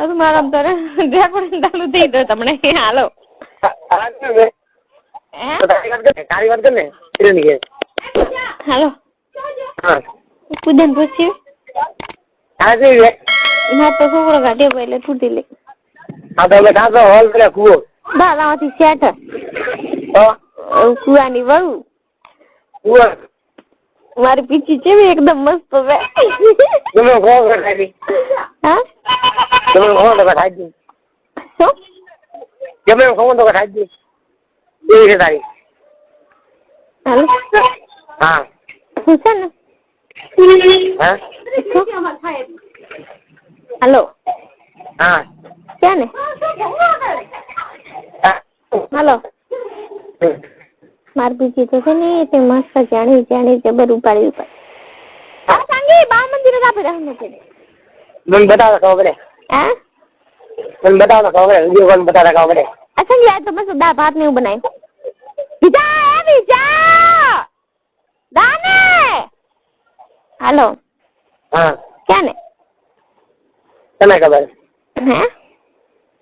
ಅದು ಮಾಡಂತಾರೆ રેકોર્ડિંગ ચાલુ થઈ ગયો તમને હાલો તારી વાત કર ને હાલો હા કુદન પૂછ્યું આ જે ના તો છોકરો ગાડે એટલે તૂટી લે આ તો કાતો હોલ કરે કુવો દાદામાંથી સેટ તો કુવાની વહુ કુવો મારી પીછી છે એકદમ મસ્ત છે તમે કોણ ખાઈ હા તમે કોણ તો ખાઈ દી શું તમે કોણ તો ખાઈ દી એ છે તારી હાલો હા શું છે ને હા હાલો હા ક્યાં ને હાલો માર પીછી તો છે ને તે મસ્ત જાણી જબર ઉપાડી આ સંગી બા મંદિર કા પે રહને છે મને બતાવો ખબર પડે હા મને બતાવો ખબર પડે વિડિયો કોલ બતાવો ખબર પડે આ સંગી આ તો મસ્ત દાળ ભાત ને એવું બનાય બીજા દાને હાલો હા ક્યાં ને તને ખબર હે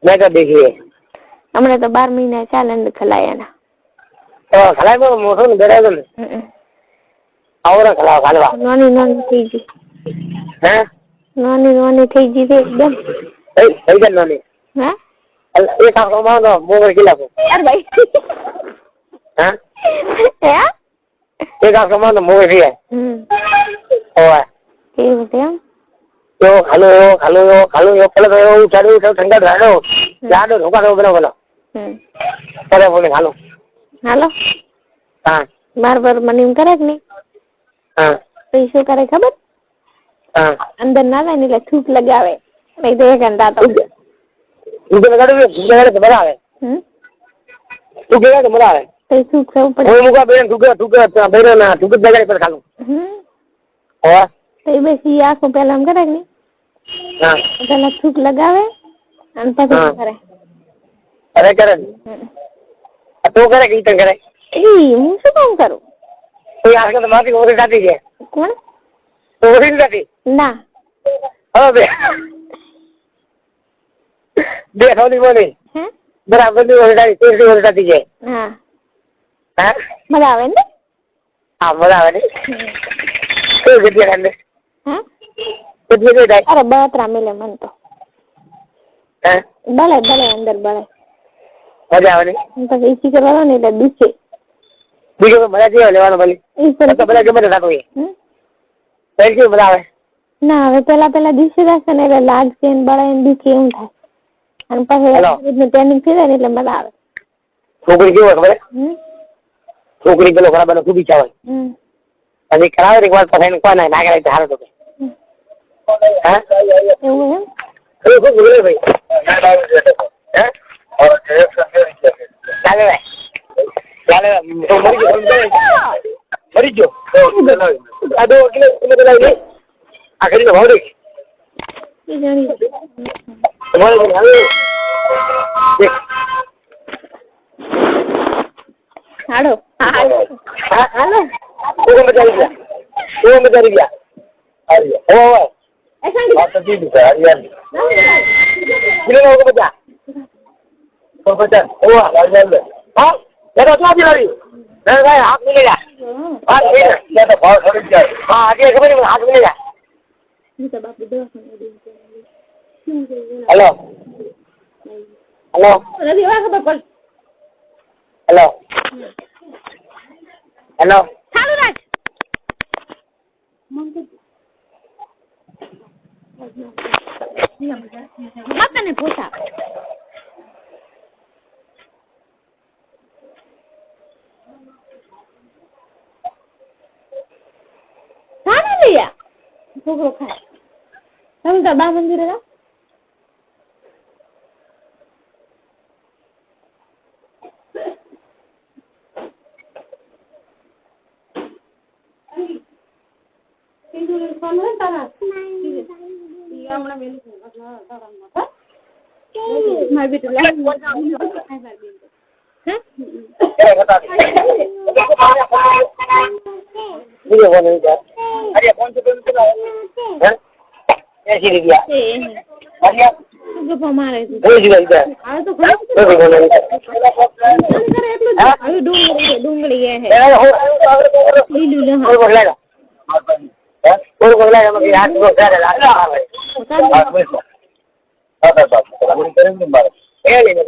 મેં તો દેખી હમણાં તો 12 મહિના ચાલે ને ખલાયાના તો ખલાય મોટો ને બેડા ને આવરા ખલાવ ખાલવા નાની થઈ ગઈ હે નાની થઈ ગઈ છે એકદમ થઈ ગઈ નાની હે એ કામ કરવાનો મોબર કિલા અરે ભાઈ હે એ કામ કરવાનો મોબર છે ઓય એવું છે એમ તો ખાલો પેલા તો એવું ચાલ્યું ઠંડા રાડો લાડો ઢોકા બોલો અરે બોલે હાલો હા બાર મને એમ કરે કે નહીં હા તો એ શું કરે ખબર હા અંદર ના આવે ને એટલે થૂક લગાવે નહીં તો એક ઘંટા તો બરાવે તું કેવા બરાવે તો થૂક થવું પડે હું મુકા બેન ઠુક બેરો ના ઠુક બગાડે પર ખાલું હા તો એ બેસી આખો પેલા એમ કરે કે નહીં હા પેલા થૂક લગાવે અને પછી કરે અરે કરે તો કરે કે તને કરે હું શું કામ કરું કોઈ આગે તો મારી ઓરે જાતી છે કોણ ઓરી જાતી ના હવે બે થોડી બોલી હે બરાબર ની ઓરે જાતી છે હા હા મજા આવે ને હા મજા આવે ને કોઈ જગ્યા ને હા કેટલી ગઈ જાય અરે બળતરા મિલે મન તો હે બળે અંદર બળે મજા આવે ને પછી ઈસી કરવાનો ને એટલે દુખે બીજો મજા જેવો લેવાનો ભલે તો બધા ગમે થતો હોય કઈ કેવું મજા આવે ના હવે પેલા દિવસે જશે ને એટલે લાગશે ને બળે ને દુખે એવું થાય અને પછી ટ્રેનિંગ થઈ જાય ને એટલે મજા આવે છોકરી કેવું ખબર છોકરી પેલો ખરાબ ખૂબ ઈચ્છા હોય અને કરાવે એક વાર પછી કોઈ ના ના કરે હારો તો હા એવું એમ એ ખૂબ બોલે ભાઈ હે ચાલે ભાઈ ચાલે મરી ગયો આ દો કિલો લાવી આ ખરી ભાવ દે એ જાણી તમારે હાલો હાલો ઓ મજા આવી ગયા ઓ આ તો ઠીક છે હરિયાળી કિલો નો બધા તો બધા ઓ હરિયાળી હા એ તો ક્યાં લાવી ના ભાઈ હાથ મિલે જા હા એ તો ભાવ થોડી જાય હા આજે ખબર નહીં હાથ મિલે જા હેલો હેલો હેલો ચાલુ રાખ મતને પોતા ખાને लिया છોકરો ખાય તમે તો બા મંદિરે જાઓ મારી બેટી ગપ્પા મારે છે હું જ ગઈ ત્યાં હવે તો ખબર કોઈ બોલે કરે એટલું જ હવે ડુંગળી હે લીલું કોઈ બોલાય કોઈ બોલાય અમે હાથ નો કરે હાથ બસ એ લઈને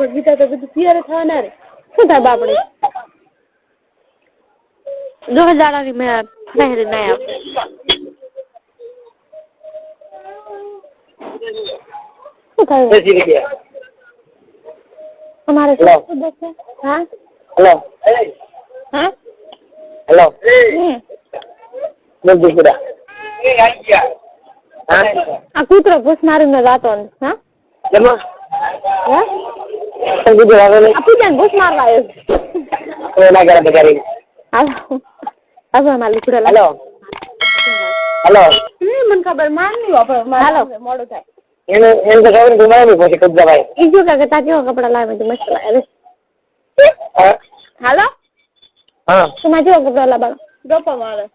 ગીતા તો બધું તૈયાર થવાના રે શું થાય બાપડે જો હજારાની મેં ફરેરી ના આપે શું થાય हमारे साथ देखते हाँ हेलो हाँ हेलो बोल दीजिए आ कूतरो घुस मारी में जातो हाँ जमा हाँ दीजिए आगे आपी जान घुस मारवा है तो ना करा बेचारी हेलो अब हमारे लुकड़ा हेलो हेलो मन खबर मान नहीं वापर हेलो मोड़ो થાય એને એમ તો ખબર તમારે બી પછી કબજા ભાઈ ઈ જો કે તા કેવો કપડા લાવે તો મસ્ત લાગે હાલો હા તમારે કેવો કપડા લાવવાનો ગપ્પા મારે